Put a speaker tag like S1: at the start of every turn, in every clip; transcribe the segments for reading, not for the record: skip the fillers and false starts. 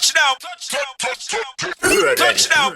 S1: Touchdown. Touchdown. Touchdown.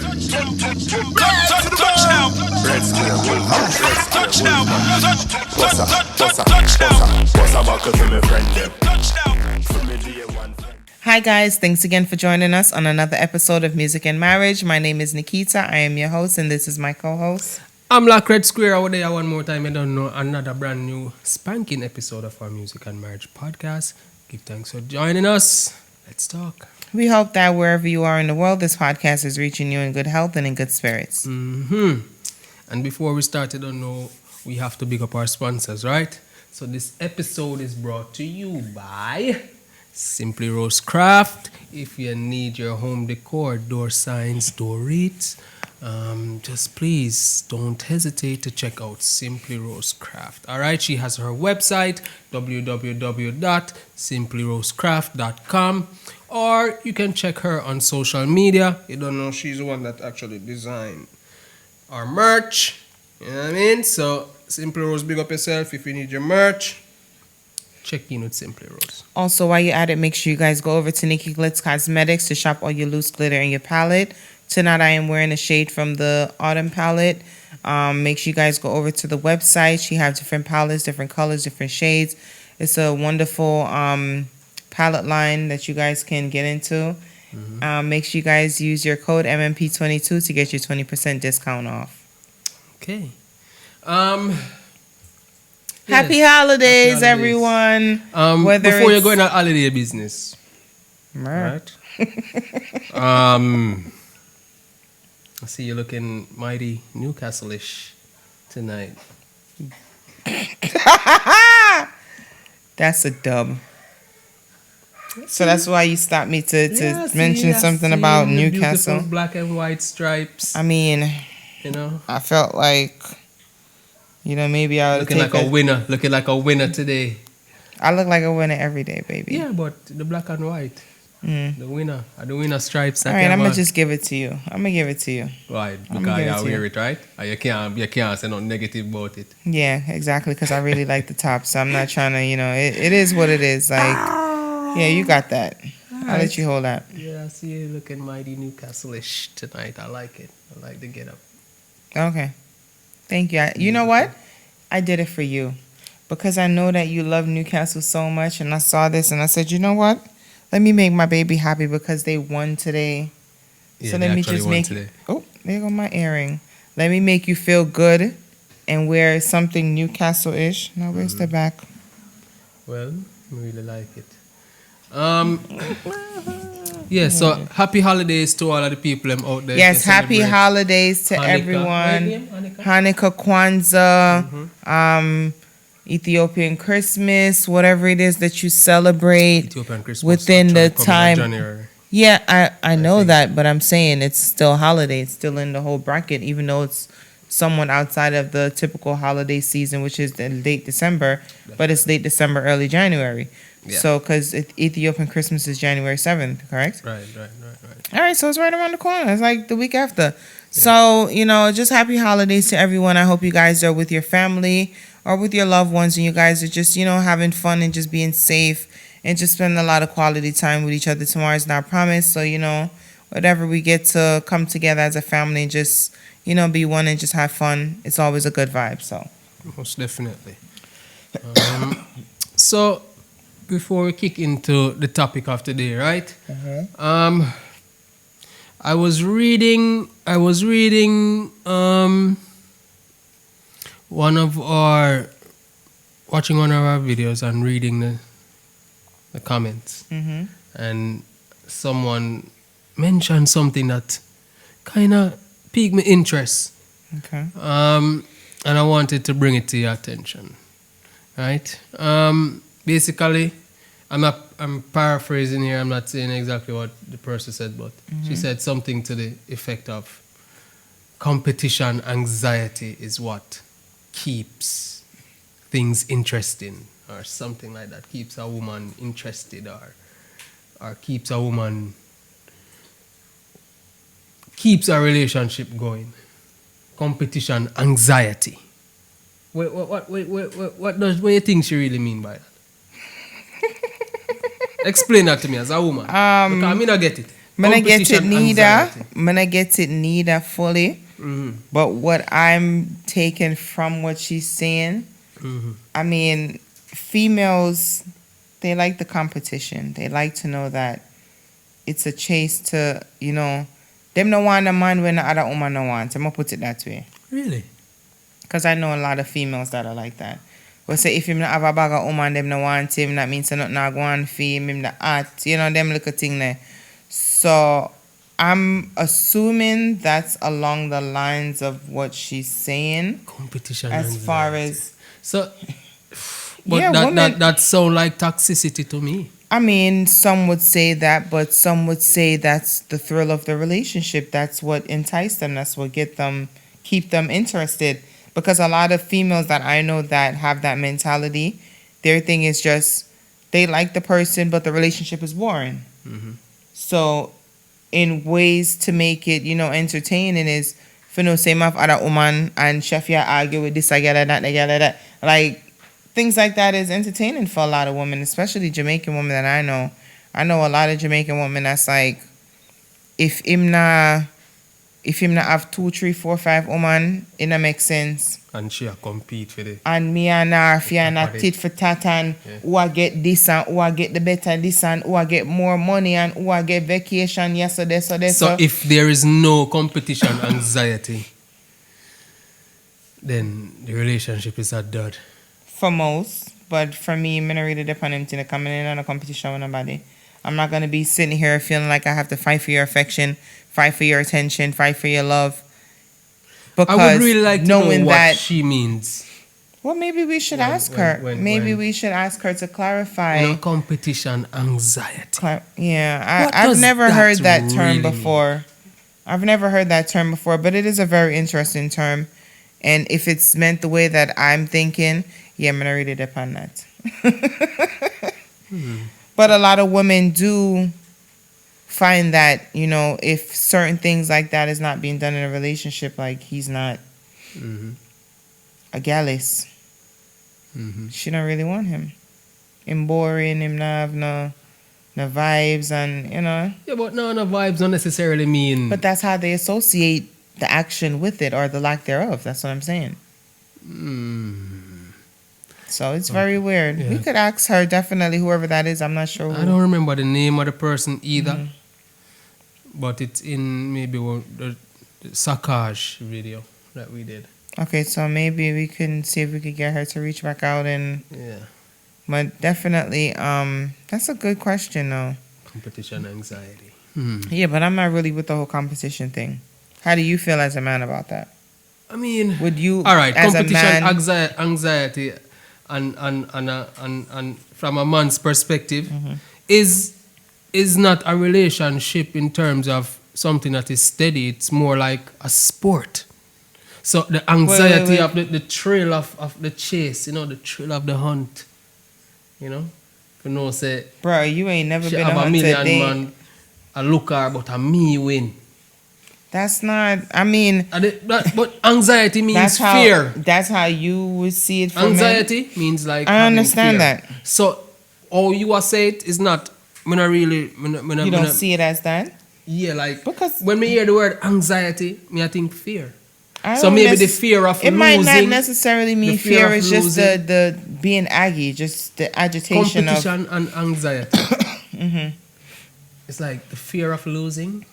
S2: Hi guys, thanks again for joining us on another episode of Music and Marriage. My name is Nikita. I am your host and this is my co-host.
S3: I'm Black Red Square over there one more time. I don't know another brand new spanking episode of our Music and Marriage podcast. Give thanks for joining us. Let's talk.
S2: We hope that wherever you are in the world, this podcast is reaching you in good health and in good spirits.
S3: And before we start, I don't know, we have to big up our sponsors, right? So this episode is brought to you by Simply Rose Craft. If you need your home decor, door signs, door wreaths, just please don't hesitate to check out Simply Rose Craft. All right, she has her website, www.simplyrosecraft.com, or you can check her on social media. You don't know, she's the one that actually designed our merch. You know what I mean? So Simply Rose, big up yourself. If you need your merch, check in with Simply Rose.
S2: Also, while you're at it, make sure you guys go over to Nikki Glitz Cosmetics to shop all your loose glitter in your palette. Tonight I am wearing a shade from the Autumn palette. Make sure you guys go over to the website. She has different palettes, different colors, different shades. It's a wonderful palette line that you guys can get into. Make sure you guys use your code MMP22 to get your 20% discount off.
S3: Okay.
S2: Happy
S3: Yes.
S2: holidays,
S3: Happy
S2: everyone.
S3: Before you're going to holiday business, right? I see you looking mighty Newcastle-ish tonight.
S2: That's a dub. So that's why you stopped me to mention something about
S3: the
S2: Newcastle.
S3: beautiful black and white stripes.
S2: I mean,
S3: You know,
S2: I felt like, maybe I would
S3: looking like a winner. Looking like a winner today.
S2: I look like a winner every day, baby.
S3: Yeah, but the black and white, the winner stripes.
S2: All right, I'm gonna just give it to you. I'm gonna give it to you.
S3: Why?
S2: I'ma
S3: Because
S2: give it
S3: you
S2: to
S3: wear
S2: you.
S3: it, right? And you can't say nothing negative about it.
S2: Yeah, exactly. Because I really like the top, so I'm not trying to. It is what it is. Like, yeah, you got that. I'll let you hold that.
S3: Yeah, I see you looking mighty Newcastle-ish tonight. I like it. I like the get up.
S2: Okay, thank you. You know what? I did it for you because I know that you love Newcastle so much, and I saw this and I said, you know what? Let me make my baby happy because they won today.
S3: Yeah,
S2: So
S3: they
S2: let me
S3: actually
S2: just
S3: won
S2: make.
S3: today.
S2: Oh, there go my earring. Let me make you feel good and wear something Newcastle-ish. Now where's the back?
S3: Well, I really like it. Yeah, so happy holidays to all of the people out there.
S2: Yes,
S3: to
S2: happy
S3: celebrate
S2: holidays to
S3: Hanukkah.
S2: everyone.
S3: Hanukkah?
S2: Hanukkah, Kwanzaa, Ethiopian Christmas, whatever it is that you celebrate.
S3: Ethiopian Christmas
S2: within the
S3: actually coming
S2: time.
S3: in January.
S2: Yeah, I know
S3: think.
S2: that, but I'm saying it's still holiday. It's still in the whole bracket, even though it's somewhat outside of the typical holiday season, which is the late December, but it's late December, early January.
S3: Yeah.
S2: So, because Ethiopian Christmas is January 7th, correct?
S3: Right.
S2: All right, so it's right around the corner. It's like the week after. So, just happy holidays to everyone. I hope you guys are with your family or with your loved ones and you guys are just, having fun and just being safe and just spending a lot of quality time with each other. Tomorrow's not promised. So, whatever we get to come together as a family and just, be one and just have fun, it's always a good vibe. So,
S3: Most definitely. So, before we kick into the topic of today, right? I was reading watching one of our videos and reading the comments, and someone mentioned something that kind of piqued my interest,
S2: okay.
S3: and I wanted to bring it to your attention, right? Basically, I'm paraphrasing here. I'm not saying exactly what the person said, but she said something to the effect of competition anxiety is what keeps things interesting, or something like that. Keeps a woman interested, or keeps a relationship going. Competition anxiety. What do you think she really mean by that? Explain that to me as a woman. Because I mean, I get it.
S2: I get it
S3: Competition
S2: neither.
S3: anxiety.
S2: I get it neither fully. But what I'm taking from what she's saying, I mean, females, they like the competition. They like to know that it's a chase to, them no want a man when the other woman no want. I'm going to put it that way.
S3: Really?
S2: Because I know a lot of females that are like that. But say if him not have a bag of woman, them no want him, that means nothing not go on for him the art, them little thing there. So I'm assuming that's along the lines of what she's saying.
S3: Competition
S2: as
S3: anxiety.
S2: far as
S3: So, but
S2: Yeah,
S3: that sound like toxicity to me.
S2: I mean, some would say that, but some would say that's the thrill of the relationship. That's what enticed them. That's what keep them interested. Because a lot of females that I know that have that mentality, their thing is just they like the person, but the relationship is boring. So, in ways to make it, entertaining is for no same of other woman and chef argue with this together, that together, that like things like that is entertaining for a lot of women, especially Jamaican women that I know. I know a lot of Jamaican women that's like, if him not have 2, 3, 4, 5 woman, it not make sense.
S3: And she a compete for the.
S2: And me and her, if you not tit for tat and who I get this and who I get the better this and who I get more money and who I get vacation yesterday,
S3: So if there is no competition anxiety, then the relationship is a dud.
S2: For most, but for me, I'm not really depend on him to coming in on a competition with nobody. I'm not gonna be sitting here feeling like I have to fight for your affection, fight for your attention, fight for your love. Because
S3: I would really like to know what
S2: that
S3: she means.
S2: Well, maybe we should ask her. Maybe we should ask her to clarify.
S3: Competition anxiety.
S2: I've never heard that term before. I've never heard that term before, but it is a very interesting term. And if it's meant the way that I'm thinking, I'm gonna read it upon that. But a lot of women do find that, if certain things like that is not being done in a relationship, like he's not a gallus. She don't really want him. Him boring, him not have no vibes and,
S3: Yeah, but no vibes don't necessarily mean.
S2: But that's how they associate the action with it or the lack thereof. That's what I'm saying. So it's very weird.
S3: Yeah.
S2: We could ask her, definitely, whoever that is. I'm not sure who.
S3: I don't remember the name of the person either. But it's in maybe the Sakaj video that we did.
S2: Okay, so maybe we can see if we could get her to reach back out and.
S3: Yeah.
S2: But definitely, that's a good question, though.
S3: Competition anxiety.
S2: Yeah, but I'm not really with the whole competition thing. How do you feel as a man about that?
S3: I mean,
S2: would you?
S3: All right,
S2: as
S3: competition
S2: a man,
S3: anxiety, and from a man's perspective, is not a relationship in terms of something that is steady. It's more like a sport. So the anxiety of the thrill of the chase, the thrill of the hunt, say,
S2: bro, you ain't never
S3: she
S2: been
S3: have
S2: a
S3: a million
S2: hunter.
S3: man a looker, but a me win.
S2: That's not. I mean,
S3: but anxiety means fear.
S2: That's how you would see it. From
S3: Anxiety means like.
S2: I understand
S3: fear.
S2: that.
S3: So, all you are saying is not. You
S2: don't see it as that.
S3: Yeah, like
S2: because
S3: when me hear the word anxiety, I think fear. So maybe the fear of losing.
S2: It might not necessarily mean fear. It's just the being aggy, just the agitation
S3: competition and anxiety. It's like the fear of losing.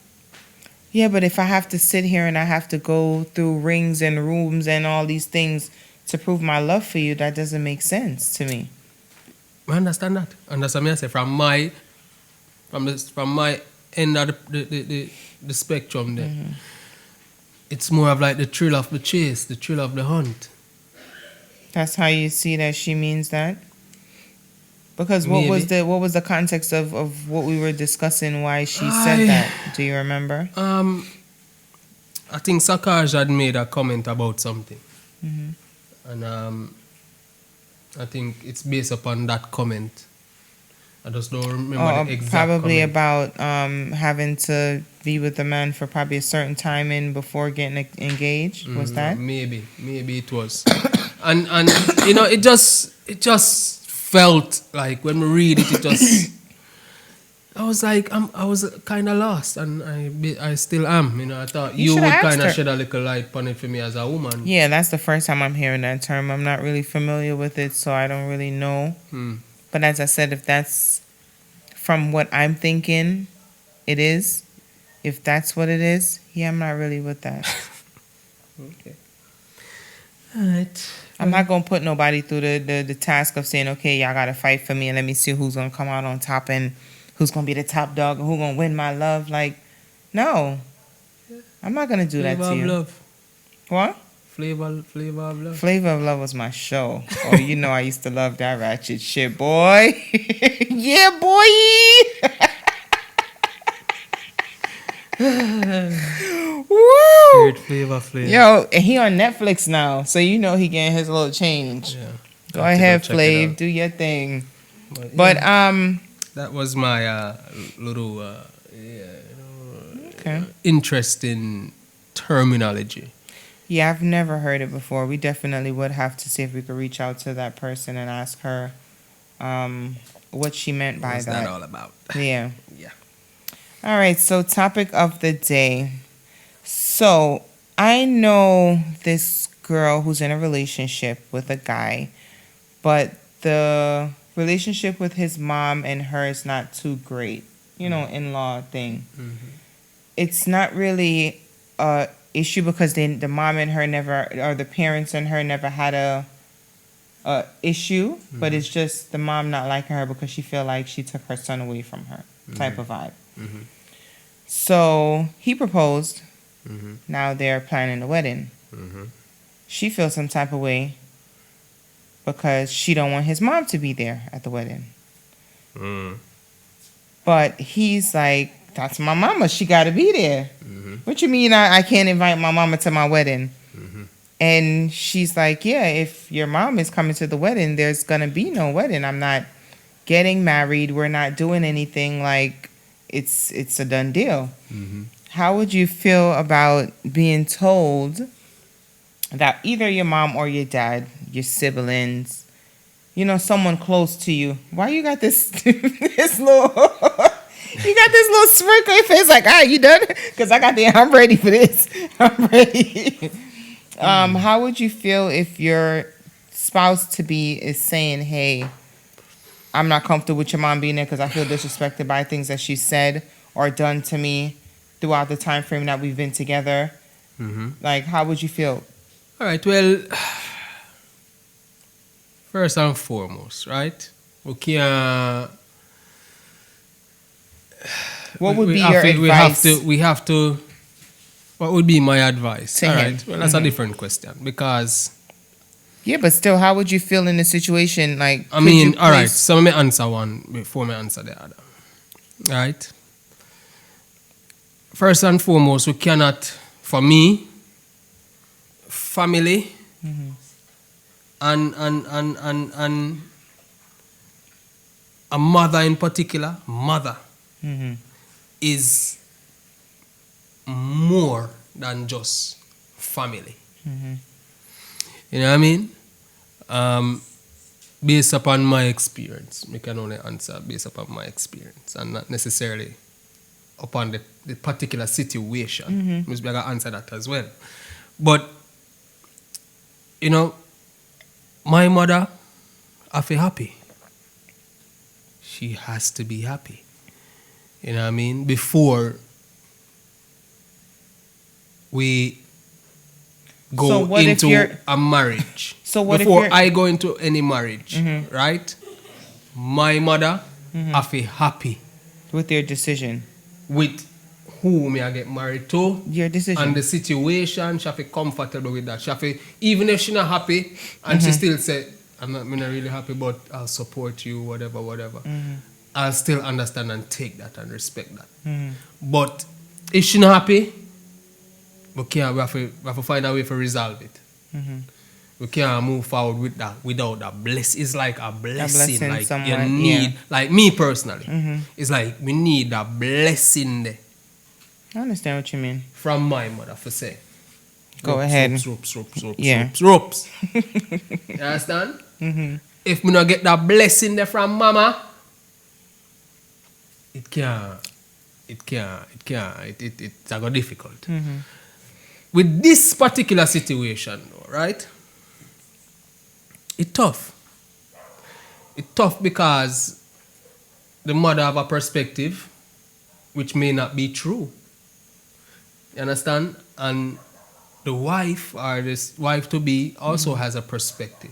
S2: Yeah, but if I have to sit here and I have to go through rings and rooms and all these things to prove my love for you, that doesn't make sense to me.
S3: I understand that. And that's what I say. From my end of the spectrum there. It's more of like the thrill of the chase, the thrill of the hunt.
S2: That's how you see that she means that? Because what was the context of what we were discussing, why she said that? Do you remember?
S3: I think Sakaj had made a comment about something. And I think it's based upon that comment. I just don't remember the exact
S2: probably
S3: comment.
S2: About having to be with a man for probably a certain time in before getting engaged. Was that?
S3: Maybe it was. and it just felt like when we read it, I was like, I was kind of lost, and I still am. You know, I thought
S2: You
S3: you
S2: should
S3: would
S2: have asked
S3: kind of
S2: her.
S3: shed a little light on it for me as a woman.
S2: Yeah, that's the first time I'm hearing that term. I'm not really familiar with it, so I don't really know.
S3: Hmm.
S2: But as I said, if that's from what I'm thinking it is, if that's what it is, yeah, I'm not really with that.
S3: Okay. All right.
S2: I'm not gonna put nobody through the task of saying, okay, y'all gotta fight for me and let me see who's gonna come out on top and who's gonna be the top dog and who's gonna win my love. Like, no, I'm not gonna do that
S3: Flavor
S2: to
S3: of
S2: you.
S3: love.
S2: What?
S3: Flavor of love.
S2: Flavor of Love was my show. Oh, you know I used to love that ratchet shit, boy. Yeah, boy. Woo!
S3: Weird flavor.
S2: Yo, and he on Netflix now, so you know he getting his little change.
S3: Yeah.
S2: Go
S3: Have to
S2: ahead,
S3: check it
S2: Flav,
S3: out.
S2: do your thing.
S3: But
S2: But
S3: that was my little
S2: okay.
S3: interesting terminology.
S2: Yeah, I've never heard it before. We definitely would have to see if we could reach out to that person and ask her what she meant by
S3: What's
S2: that.
S3: that all about?
S2: Yeah.
S3: Yeah.
S2: All right, so topic of the day. So I know this girl who's in a relationship with a guy, but the relationship with his mom and her is not too great. You know, in-law thing. It's not really a issue because the mom and her never, or the parents and her never had a issue, but it's just the mom not liking her because she feel like she took her son away from her type of vibe. So he proposed. Now they're planning the wedding. She feels some type of way because she don't want his mom to be there at the wedding. But he's like, that's my mama. She got to be there. What you mean I can't invite my mama to my wedding? And she's like, yeah, if your mom is coming to the wedding, there's going to be no wedding. I'm not getting married. We're not doing anything. Like, it's a done deal. How would you feel about being told that either your mom or your dad, your siblings, you know, someone close to you, why you got this this little you got this little smirk on your face like, all right, you done? Because I got the I'm ready for this. I'm ready. How would you feel if your spouse to be is saying, hey, I'm not comfortable with your mom being there because I feel disrespected by things that she said or done to me throughout the time frame that we've been together? Like, how would you feel?
S3: All right. Well, first and foremost, right? We can't.
S2: What would
S3: we
S2: be
S3: have
S2: your
S3: to-
S2: advice?
S3: We have to. What would be my advice?
S2: To
S3: All
S2: him.
S3: right. Well, that's a different question because
S2: Yeah, but still, how would you feel in the situation? Like,
S3: I
S2: could
S3: mean,
S2: you
S3: all right.
S2: place-
S3: So let me answer one before I answer the other. All right. First and foremost, we cannot, for me, family and a mother in particular, is more than just family. You know what I mean? Based upon my experience, we can only answer based upon my experience and not necessarily upon the particular situation. Maybe I can answer that as well. But, you know, my mother, I feel happy. She has to be happy. You know what I mean? Before we
S2: So
S3: go
S2: what if
S3: into
S2: you're-
S3: a marriage.
S2: So what if
S3: Before
S2: you're-
S3: I go into any marriage, right? My mother, I feel happy
S2: with your decision?
S3: with who may I get married to.
S2: Your decision.
S3: And the situation, she feel comfortable with that. She feel, even if she not happy, and she still say, I'm not really happy, but I'll support you, whatever. I'll still understand and take that and respect that. But if she not happy, we have to find a way to resolve it. We can't move forward with that without that. It's like a blessing.
S2: blessing
S3: Like
S2: somewhat,
S3: you need, like me personally, it's like we need a blessing there
S2: I understand what you mean.
S3: from my mother for say.
S2: Go ahead.
S3: Ropes.
S2: Yeah.
S3: You understand? If we not get that blessing there from mama, it can't. It's a go difficult.
S2: Mm-hmm.
S3: With this particular situation, though, right? It's tough. It's tough because the mother have a perspective which may not be true. You understand? And the wife or this wife to be also has a perspective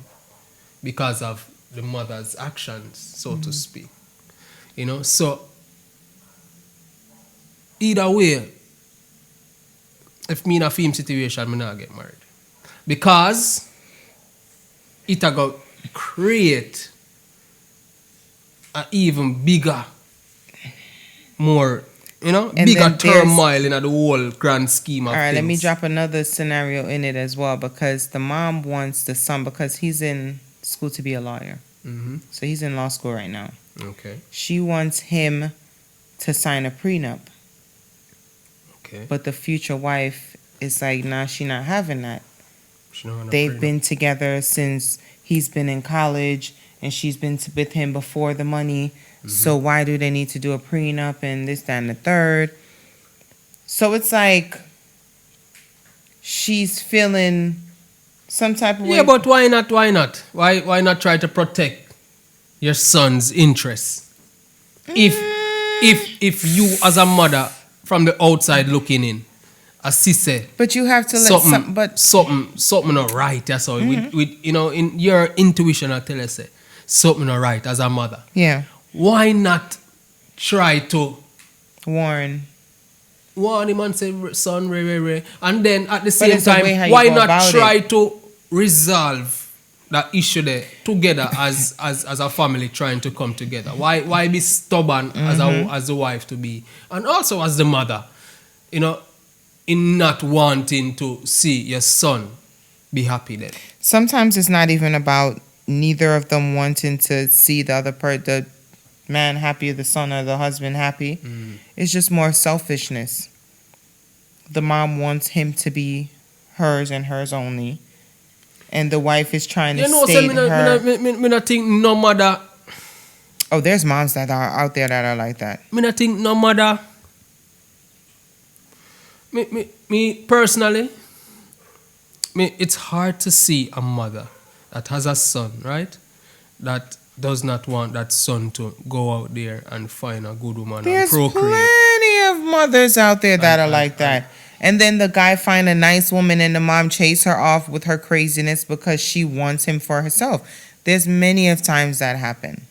S3: because of the mother's actions, so to speak. You know, so either way, if me in a film situation, me not get married. Because it a go create an even bigger, more,
S2: And
S3: bigger
S2: then there's-
S3: turmoil in the whole grand scheme of
S2: All right,
S3: things.
S2: let me drop another scenario in it as well, because the mom wants the son, because he's in school to be a lawyer.
S3: Mm-hmm.
S2: So he's in law school right now.
S3: Okay.
S2: She wants him to sign a prenup,
S3: Okay.
S2: but the future wife is like, nah, she not having that.
S3: She don't want a
S2: They've
S3: prenup.
S2: been together since he's been in college, and she's been with him before the money. So why do they need to do a prenup and this, that, and the third? So it's like she's feeling some type of way.
S3: Yeah, but why not? Why not? Why not try to protect your son's interests? If you as a mother from the outside looking in, as she said,
S2: But you have to let
S3: something not right. That's all. With in your intuition, I tell you say something not right as a mother.
S2: yeah,
S3: Why not try to
S2: warn.
S3: warn him and say, son, Ray, and then at the same
S2: it's the way how
S3: time,
S2: you
S3: why
S2: go
S3: not
S2: about
S3: try
S2: it.
S3: to resolve that issue there together as a family trying to come together? Why be stubborn as a wife to be, and also as the mother, in not wanting to see your son be happy then?
S2: Sometimes it's not even about neither of them wanting to see the other the man happy, the son or the husband happy. It's just more selfishness. The mom wants him to be hers and hers only, and the wife is trying to
S3: say
S2: state her.
S3: me not think no mother.
S2: Oh, there's moms that are out there that are like that.
S3: Me not think no mother. Me personally, it's hard to see a mother that has a son, right, that does not want that son to go out there and find a good woman
S2: There's
S3: and procreate.
S2: plenty of mothers out there that are like that. And then the guy find a nice woman and the mom chase her off with her craziness because she wants him for herself. There's many of times that happen.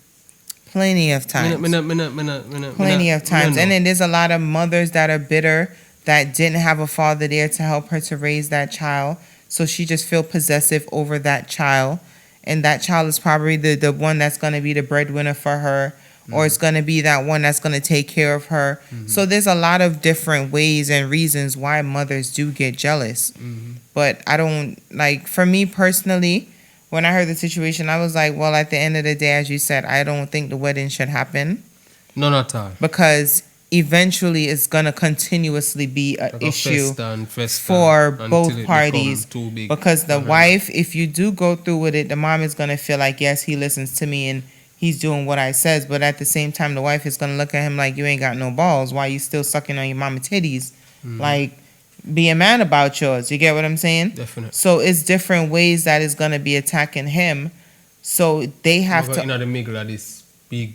S2: Plenty of times. Plenty of times. And then there's a lot of mothers that are bitter that didn't have a father there to help her to raise that child. So she just feel possessive over that child. And that child is probably the one that's going to be the breadwinner for her. Or it's going to be that one that's going to take care of her. So there's a lot of different ways and reasons why mothers do get jealous. But I don't, for me personally, when I heard the situation, I was like, well, at the end of the day, as you said, I don't think the wedding should happen.
S3: None at all.
S2: Because eventually it's going to continuously be an
S3: Like a
S2: issue
S3: festa
S2: for
S3: until
S2: both
S3: it
S2: parties.
S3: become too big
S2: Because the
S3: for her.
S2: wife, if you do go through with it, the mom is going to feel like, yes, he listens to me and he's doing what I says. But at the same time, the wife is going to look at him like, you ain't got no balls. Why you still sucking on your mama titties? Be a man about yours. You get what I'm saying?
S3: Definitely.
S2: So it's different ways that is going to be attacking him. So they have to...
S3: In the middle of this big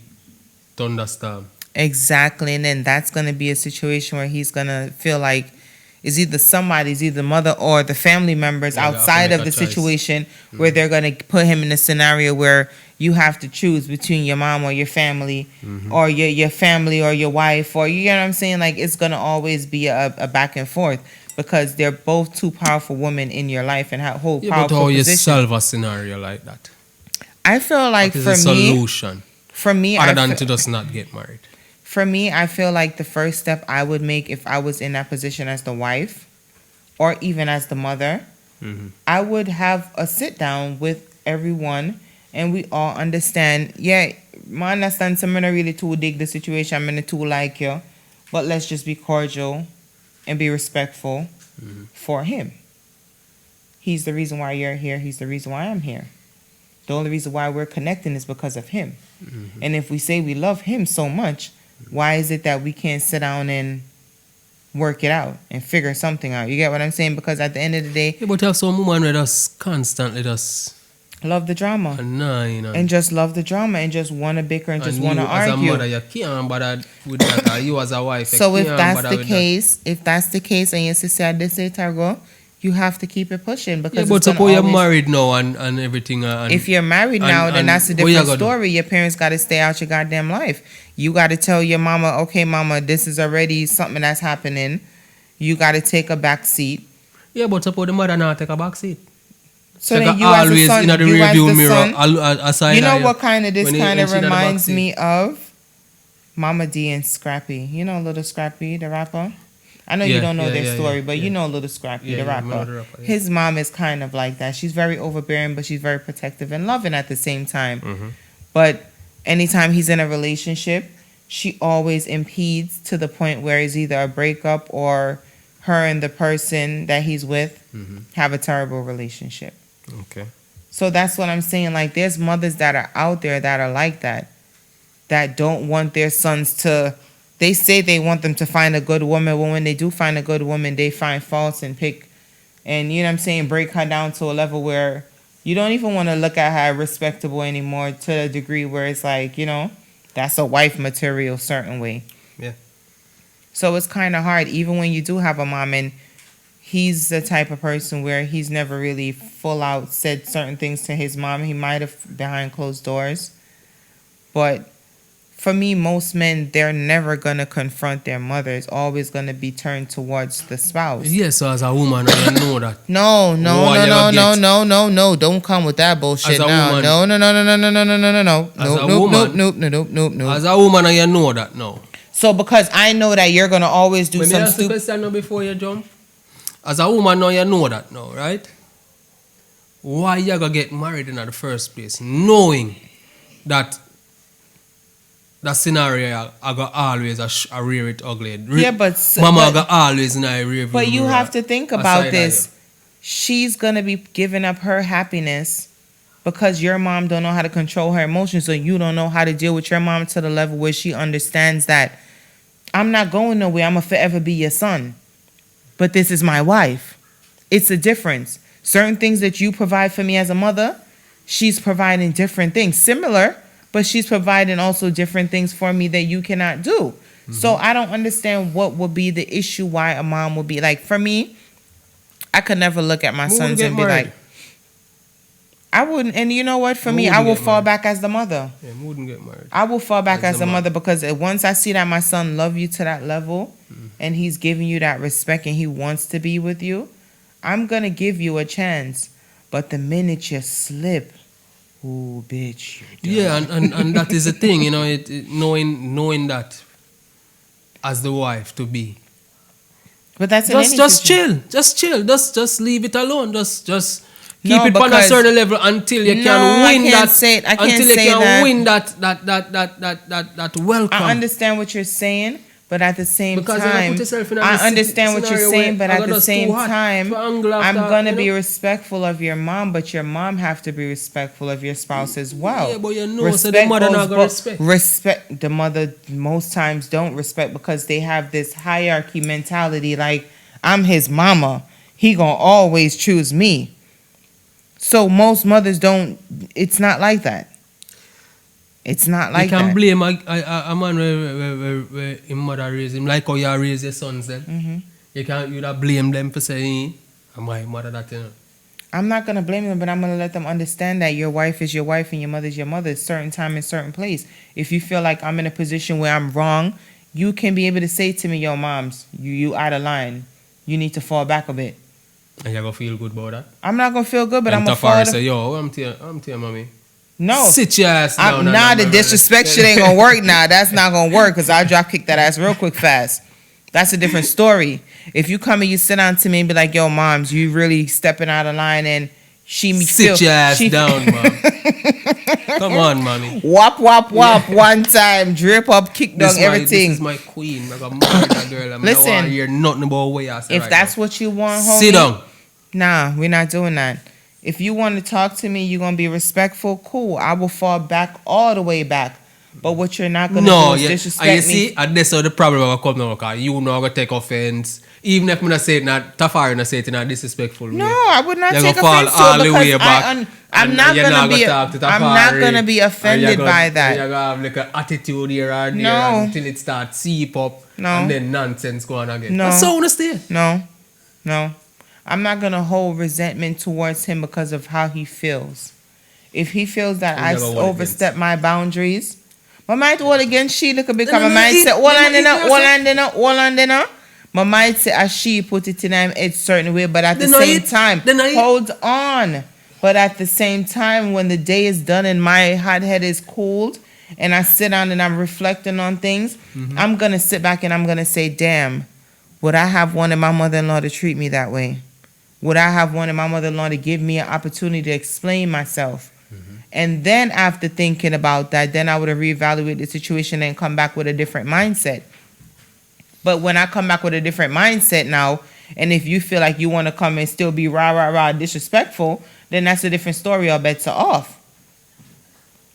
S3: thunderstorm.
S2: Exactly. And then that's going to be a situation where he's going to feel like it's either mother or the family members
S3: Yeah, they have to
S2: outside
S3: make
S2: of
S3: a
S2: the
S3: choice.
S2: situation where they're going to put him in a scenario where you have to choose between your mom or your family or your family or your wife, or you know what I'm saying? Like, it's going to always be a back and forth because they're both two powerful women in your life and hold
S3: Yeah, but
S2: powerful
S3: how you
S2: positions.
S3: solve a scenario like that?
S2: I feel like
S3: What is
S2: for
S3: the
S2: me,
S3: solution?
S2: I
S3: Other than
S2: fe-
S3: to just not get married.
S2: For me, I feel like the first step I would make if I was in that position as the wife or even as the mother, I would have a sit down with everyone and we all understand, yeah, I understand some men are really too dig the situation, I'm gonna too like you, but let's just be cordial and be respectful for him. He's the reason why you're here, he's the reason why I'm here. The only reason why we're connecting is because of him. And if we say we love him so much, Why is it that we can't sit down and work it out and figure something out? You get what I'm saying? Because at the end of the day,
S3: Yeah, but you have some woman where just constantly just
S2: love the drama.
S3: annoying
S2: And just love the drama and just want to bicker and just
S3: and
S2: want to
S3: you as a
S2: argue.
S3: mother, you can't bother with that. Or you as a wife, you
S2: So if
S3: can't
S2: that's
S3: bother
S2: the
S3: with
S2: case, and your sister had this say Targo, you have to keep it pushing
S3: that.
S2: because
S3: Yeah, but
S2: it's gonna
S3: suppose you're
S2: always.
S3: married now and everything. And,
S2: If you're married now, then
S3: and
S2: that's a
S3: what you
S2: different
S3: gonna do?
S2: story. Your parents got to stay out your goddamn life. You got to tell your mama, okay, mama, this is already something that's happening. You got to take a back seat.
S3: Yeah, but suppose the mother now take a back seat.
S2: So
S3: Take
S2: then
S3: a
S2: you as a
S3: always
S2: son,
S3: in the
S2: you as
S3: rearview
S2: the
S3: mirror
S2: son,
S3: aside.
S2: you know
S3: of
S2: what kind of this
S3: when he-
S2: kind
S3: when
S2: of
S3: she in the back
S2: reminds
S3: seat.
S2: me of? Mama D and Scrappy. You know Little Scrappy, the rapper? I know you
S3: Yeah,
S2: don't know
S3: yeah,
S2: their
S3: yeah,
S2: story,
S3: yeah,
S2: but
S3: yeah.
S2: you know Little Scrappy,
S3: Yeah,
S2: the
S3: yeah, I
S2: rapper.
S3: know the rapper, yeah.
S2: His mom is kind of like that. She's very overbearing, but she's very protective and loving at the same time.
S3: Mhm.
S2: But anytime he's in a relationship, she always impedes to the point where it's either a breakup or her and the person that he's with have a terrible relationship.
S3: Okay.
S2: So that's what I'm saying. Like, there's mothers that are out there that are like that don't want their sons to. They say they want them to find a good woman, but when they do find a good woman, they find faults and pick, and you know what I'm saying, break her down to a level where you don't even want to look at her respectable anymore, to a degree where it's like, that's a wife material certain way.
S3: Yeah.
S2: So it's kind of hard, even when you do have a mom, and he's the type of person where he's never really full out said certain things to his mom. He might have behind closed doors. But for me, most men, they're never going to confront their mother. It's always going to be turned towards the spouse.
S3: Yeah, so as a woman, you know that.
S2: No. Don't come with that bullshit
S3: As a
S2: now.
S3: woman-
S2: No.
S3: As a
S2: Nope.
S3: woman- As a woman, you know that now.
S2: So because I know that you're going to always do
S3: Let me
S2: some
S3: ask the
S2: stupid.
S3: question now before you jump. As a woman now, you know that now, right? Why you gonna get married in the first place, knowing that that scenario I got always a rear it ugly.
S2: Yeah, but
S3: Mama got always in a rear.
S2: But you have to think about this. She's gonna be giving up her happiness because your mom don't know how to control her emotions, so you don't know how to deal with your mom to the level where she understands that I'm not going nowhere. I'm gonna forever be your son, but this is my wife. It's a difference. Certain things that you provide for me as a mother, she's providing different things, similar, but she's providing also different things for me that you cannot do. So I don't understand what would be the issue why a mom would be like. For me, I could never look at my
S3: Who would
S2: sons
S3: get
S2: and be
S3: married?
S2: like, I wouldn't. And you know what? For
S3: Who
S2: me,
S3: would
S2: I will
S3: get
S2: fall
S3: married?
S2: back as the mother.
S3: Yeah, who wouldn't get married.
S2: I will fall back
S3: As
S2: as
S3: a
S2: a
S3: mother.
S2: mother because once I see that my son love you to that level and he's giving you that respect and he wants to be with you, I'm going to give you a chance. But the minute you slip, ooh, bitch. you're
S3: Yeah,
S2: done.
S3: and that is the thing, knowing that as the wife to be.
S2: But that's in
S3: Just
S2: any
S3: just
S2: situation.
S3: chill, just leave it alone. Just keep
S2: No,
S3: it on a
S2: because-
S3: certain level until you
S2: No,
S3: can
S2: I
S3: win
S2: can't
S3: that.
S2: say it. I can't
S3: until you
S2: say
S3: can
S2: that.
S3: win that welcome.
S2: I understand what you're saying, but at the same
S3: Because you
S2: time,
S3: put yourself in a
S2: I understand what you're
S3: scenario
S2: saying,
S3: where
S2: but at the
S3: August
S2: same
S3: too hot
S2: time,
S3: for angle
S2: I'm
S3: after,
S2: gonna
S3: you
S2: be
S3: know?
S2: respectful of your mom, but your mom have to be respectful of your spouse as well.
S3: Yeah, but you know, so the mother not gonna respect.
S2: Respect the mother most times don't respect because they have this hierarchy mentality. Like I'm his mama, he gonna always choose me. So most mothers don't. It's not like that. It's not like
S3: you can
S2: that.
S3: blame a man where his mother raised him, like how you raise your sons then.
S2: Mhm.
S3: You don't blame them for saying, my mother that, you know.
S2: I'm not gonna blame them, but I'm gonna let them understand that your wife is your wife and your mother is your mother. Certain time and certain place. If you feel like I'm in a position where I'm wrong, you can be able to say to me, "Yo, moms, you out of line. You need to fall back a bit."
S3: And you're going to feel good about that.
S2: I'm not gonna feel good, but
S3: and
S2: I'm gonna fall.
S3: Tafari say, yo, I'm to your mommy.
S2: No,
S3: Sit your ass down.
S2: nah, the disrespect shit ain't gonna work now. That's not gonna work because I drop kick that ass real quick fast. That's a different story. If you come and you sit down to me and be like, "Yo, moms, you really stepping out of line," and
S3: Sit your ass down, mom. Come on, mommy.
S2: Wop, one time, drip up, kick down everything.
S3: This is my queen. I got married that girl. I'm
S2: Listen,
S3: not hear nothing about what you say
S2: If
S3: right
S2: that's
S3: now.
S2: what you want, homie,
S3: Sit down.
S2: Nah, we're not doing that. If you want to talk to me, you're gonna be respectful. Cool. I will fall back all the way back. But what you're not gonna
S3: No,
S2: do is
S3: yeah,
S2: disrespect
S3: you
S2: me.
S3: see, and that's how the problem will come now, because you know gonna take offense. Even if I'm not say it not Tafari not say it in a disrespectful way.
S2: No, I would not
S3: You're
S2: take
S3: gonna fall
S2: offense to
S3: all
S2: it
S3: the way
S2: because
S3: back.
S2: I'm
S3: and
S2: not
S3: you're
S2: gonna be.
S3: talk to
S2: I'm not
S3: Tafari,
S2: gonna be
S3: and
S2: offended by
S3: You're
S2: that.
S3: gonna have like an attitude here and there
S2: No.
S3: until it starts seep up.
S2: No.
S3: And then nonsense going again.
S2: No.
S3: That's how I wanna stay.
S2: No. I'm not gonna hold resentment towards him because of how he feels. If he feels that
S3: You
S2: I
S3: never hold
S2: overstep my boundaries, my might hold against she look because
S3: No,
S2: my might say
S3: no,
S2: all on dinner. My might say as she put it in him it's certain way, but at the
S3: Then I
S2: same
S3: eat.
S2: time,
S3: Then I eat.
S2: hold on. But at the same time, when the day is done and my hot head is cooled, and I sit down and I'm reflecting on things, I'm gonna sit back and I'm gonna say, damn, would I have wanted my mother-in-law to treat me that way? Would I have wanted my mother-in-law to give me an opportunity to explain myself? And then after thinking about that, then I would have reevaluated the situation and come back with a different mindset. But when I come back with a different mindset now, and if you feel like you want to come and still be rah disrespectful, then that's a different story. All bets are off.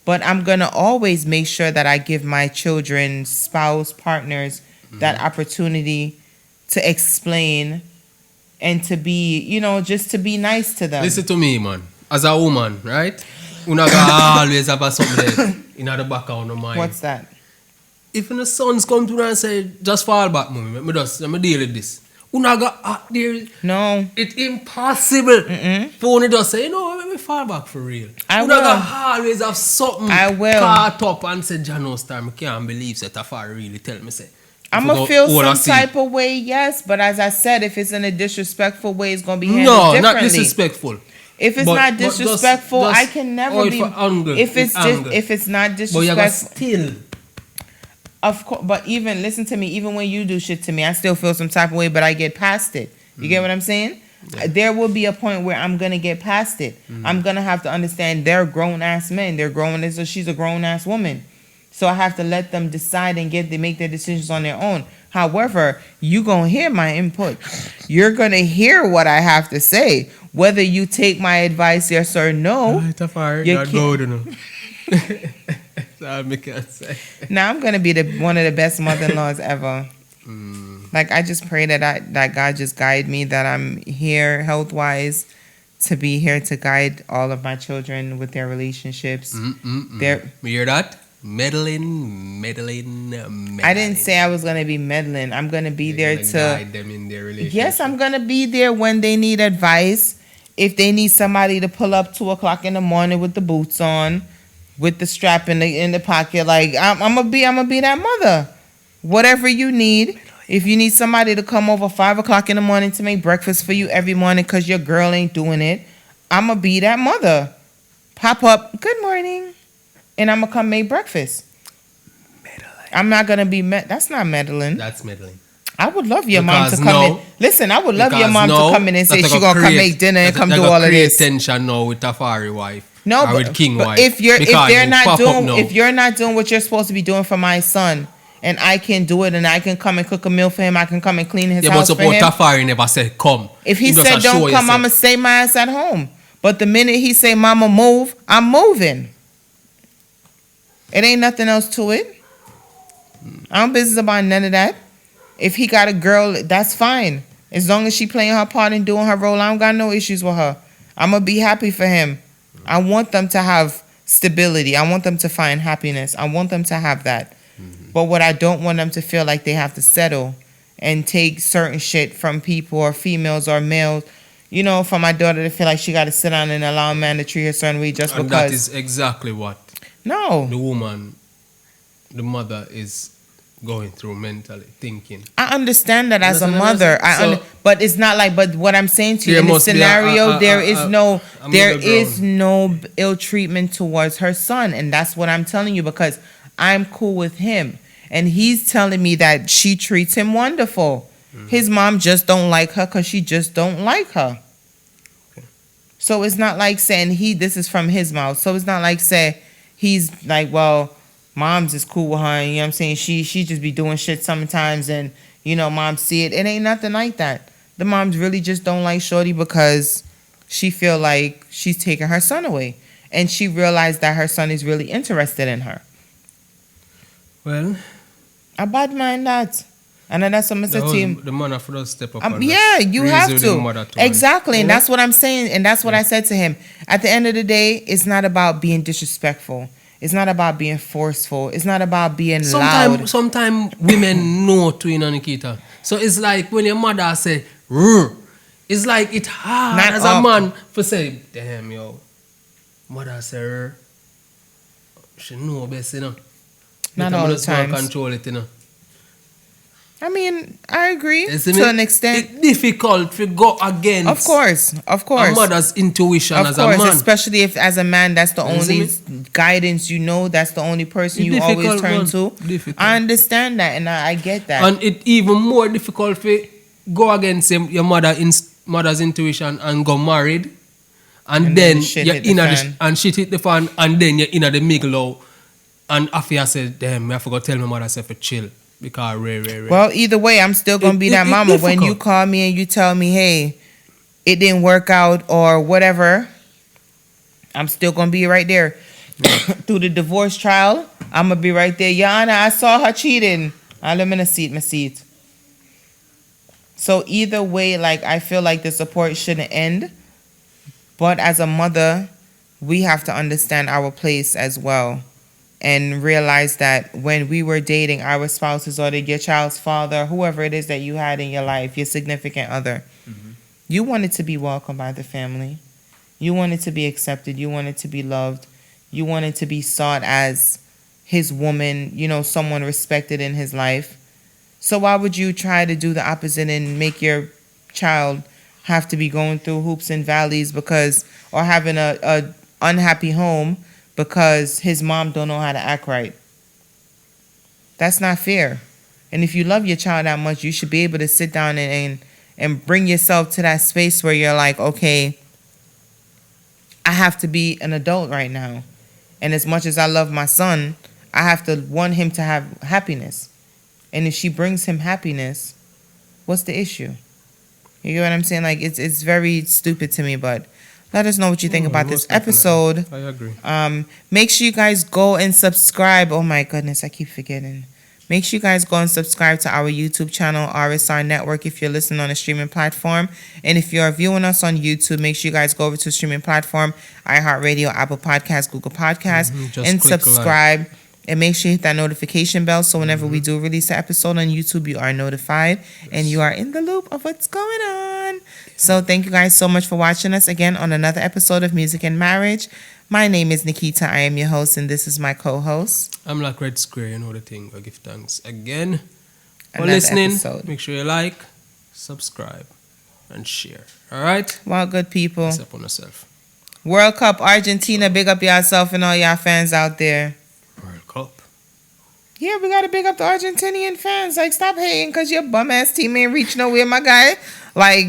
S2: But I'm gonna always make sure that I give my children, spouse, partners that opportunity to explain and to be, just to be nice to them.
S3: Listen to me, man. As a woman, right? Una gonna always have a something there in the back of your mind.
S2: What's that?
S3: If the sons come to you and say, just fall back, mommy, let me deal with this. Una got there.
S2: No.
S3: It's impossible. For you just say, let me fall back for real.
S2: I
S3: Una
S2: will.
S3: got always have something
S2: I will.
S3: caught up and say, Jano Star, I can't believe that Tafari really tell me say.
S2: I'm gonna feel some type of way, yes, but as I said, if it's in a disrespectful way, it's gonna be handled differently.
S3: No, not disrespectful.
S2: If it's not disrespectful, I can never be. If it's not disrespectful,
S3: but you gotta still.
S2: Of course, but even listen to me. Even when you do shit to me, I still feel some type of way, but I get past it. You get what I'm saying? Yeah. There will be a point where I'm gonna get past it. I'm gonna have to understand they're grown ass men. They're grown. So she's a grown ass woman. So I have to let them decide and make their decisions on their own. However, you gonna hear my input. You're gonna hear what I have to say. Whether you take my advice, yes or no. Now I'm gonna be one of the best mother-in-laws ever. Like I just pray that God just guide me, that I'm here health-wise to be here to guide all of my children with their relationships.
S3: You hear that? Meddling.
S2: I didn't say I was gonna be meddling. I'm gonna be there to
S3: guide them in their relationship.
S2: Yes, I'm gonna be there when they need advice. If they need somebody to pull up 2:00 in the morning with the boots on, with the strap in the pocket, like I'm gonna be that mother. Whatever you need. If you need somebody to come over 5:00 in the morning to make breakfast for you every morning because your girl ain't doing it, I'm gonna be that mother. Pop up, good morning, and I'm gonna come make breakfast. Meddling. I'm not gonna be that's not meddling.
S3: That's meddling.
S2: I would love your mom to come in. Listen, I would love your mom to come in and say she's gonna come make dinner and come do all of this.
S3: Tension now with Tafari wife.
S2: No,
S3: or with King wife.
S2: If you're not doing what you're supposed to be doing for my son, and I can do it, and I can come and cook a meal for him, I can come and clean his house for him.
S3: Yeah, but Tafari never said come.
S2: If he said don't come, I'ma stay my ass at home. But the minute he say mama move, I'm moving. It ain't nothing else to it. I don't business about none of that. If he got a girl, that's fine. As long as she playing her part and doing her role, I don't got no issues with her. I'm going to be happy for him. I want them to have stability. I want them to find happiness. I want them to have that. But what I don't want them to feel like they have to settle and take certain shit from people or females or males. You know, for my daughter to feel like she got to sit down and allow a man to treat her a certain way just because.
S3: That is exactly what
S2: the
S3: woman, the mother is going through mentally, thinking.
S2: I understand that as a mother, but it's not like. But what I'm saying to you in this scenario, there is no ill treatment towards her son, and that's what I'm telling you because I'm cool with him, and he's telling me that she treats him wonderful. His mom just don't like her because she just don't like her. Okay. So it's not like saying this is from his mouth. So it's not like say he's like, well, mom's is cool with her, and, you know what I'm saying? She just be doing shit sometimes, and, you know, mom see it. It ain't nothing like that. The moms really just don't like Shorty because she feel like she's taking her son away. And she realized that her son is really interested in her.
S3: Well,
S2: A bad mind that. And then that's what I said to him.
S3: the man have to step up and
S2: Yeah,
S3: just
S2: you
S3: raise
S2: have
S3: with
S2: to.
S3: the mother too,
S2: Exactly.
S3: you
S2: And
S3: know?
S2: that's what I'm saying. And that's what I said to him. At the end of the day, it's not about being disrespectful. It's not about being forceful. It's not about being loud.
S3: Sometimes women know to, you know, Nikita. So it's like when your mother say, "Rrr," it's like it hard
S2: Not
S3: as
S2: up.
S3: a man for say, damn, yo, mother say, "Rrr," she know best, you know.
S2: Not
S3: But
S2: all
S3: I'm
S2: the
S3: just gonna
S2: times.
S3: control it, you know.
S2: I mean, I agree
S3: You see
S2: to
S3: me?
S2: an extent.
S3: It's difficult to go against
S2: Of course. Of
S3: a
S2: course.
S3: mother's intuition
S2: Of
S3: as
S2: course,
S3: a man.
S2: especially if as a man, that's the
S3: You see
S2: only guidance you know, that's the only person
S3: It's
S2: you always
S3: difficult,
S2: turn
S3: man.
S2: to.
S3: Difficult.
S2: I understand that and I get that.
S3: And it even more difficult to go against your mother's intuition and go married. And,
S2: And then
S3: then
S2: the shit
S3: you're
S2: hit the
S3: in
S2: fan.
S3: and shit hit the fan, and then you're in the middle. And after I said, damn, I forgot to tell my mother to chill. Because rare.
S2: Well, either way, I'm still gonna be that
S3: It
S2: mama. When you
S3: difficult.
S2: call me and you tell me, hey, it didn't work out or whatever, I'm still gonna be right there. Through the divorce trial, I'm gonna be right there. Yana, I saw her cheating. Let me my seat. So either way, like I feel like the support shouldn't end. But as a mother, we have to understand our place as well. And realize that when we were dating, our spouses or your child's father, whoever it is that you had in your life, your significant other, you wanted to be welcomed by the family. You wanted to be accepted. You wanted to be loved. You wanted to be sought as his woman, someone respected in his life. So why would you try to do the opposite and make your child have to be going through hoops and valleys or having a unhappy home because his mom don't know how to act right? That's not fair. And if you love your child that much, you should be able to sit down and bring yourself to that space where you're like, okay, I have to be an adult right now. And as much as I love my son, I have to want him to have happiness. And if she brings him happiness, what's the issue? You get what I'm saying? Like, it's very stupid to me, but let us know what you think about this
S3: Most definitely.
S2: episode.
S3: I agree.
S2: Make sure you guys go and subscribe. Oh my goodness, I keep forgetting. Make sure you guys go and subscribe to our YouTube channel, RSR Network, if you're listening on a streaming platform. And if you're viewing us on YouTube, make sure you guys go over to a streaming platform, iHeartRadio, Apple Podcasts, Google Podcasts, and
S3: click
S2: subscribe. And make sure you hit that notification bell so whenever we do release an episode on YouTube, you are notified and you are in the loop of what's going on. So thank you guys so much for watching us again on another episode of Music and Marriage. My name is Nikita. I am your host, and this is my co-host.
S3: I'm like Red Square, you know the thing. I give thanks again for
S2: Another
S3: listening.
S2: episode.
S3: Make sure you like, subscribe, and share. All right?
S2: Well, good people.
S3: Peace up on yourself.
S2: World Cup, Argentina, big up yourself and all y'all fans out there.
S3: World Cup.
S2: Yeah, we got to big up the Argentinian fans. Like, stop hating because your bum-ass team ain't reach nowhere, my guy. Like,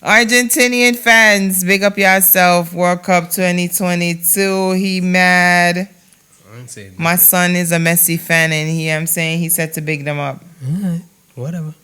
S2: Argentinian fans, big up yourself. World Cup 2022. He mad.
S3: I ain't saying
S2: My son is a Messi fan, and he said to big them up.
S3: All right. Whatever.